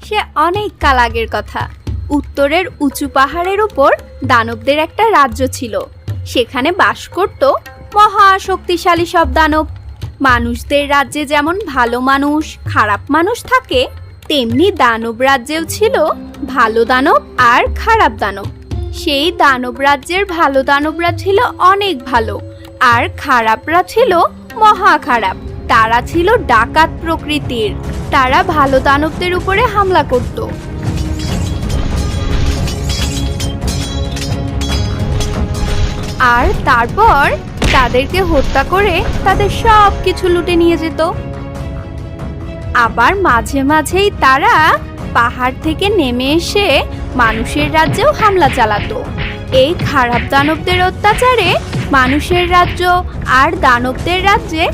সে অনেক কাল আগের কথা। উত্তরের উঁচু পাহাড়ের উপর দানবদের একটা রাজ্য ছিল। সেখানে বাস করত মহা শক্তিশালী সব দানব। মানুষদের রাজ্যে যেমন ভালো মানুষ খারাপ মানুষ থাকে, তেমনি দানব রাজ্যেও ছিল ভালো দানব আর খারাপ দানব। সেই দানব রাজ্যের ভালো দানবরা ছিল অনেক ভালো, আর খারাপরা ছিল মহা খারাপ। তারা ছিল ডাকাত প্রকৃতির। তারা ভালো দানবদের উপরে হামলা করত। আর তারপর তাদেরকে হত্যা করে তাদের সব কিছু লুটে নিয়ে যেত। আবার মাঝে মাঝেই তারা পাহাড় থেকে নেমে এসে মানুষের রাজ্যেও হামলা চালাতো। এই খারাপ দানবদের অত্যাচারে মানুষের রাজ্য আর দানবদের রাজ্যে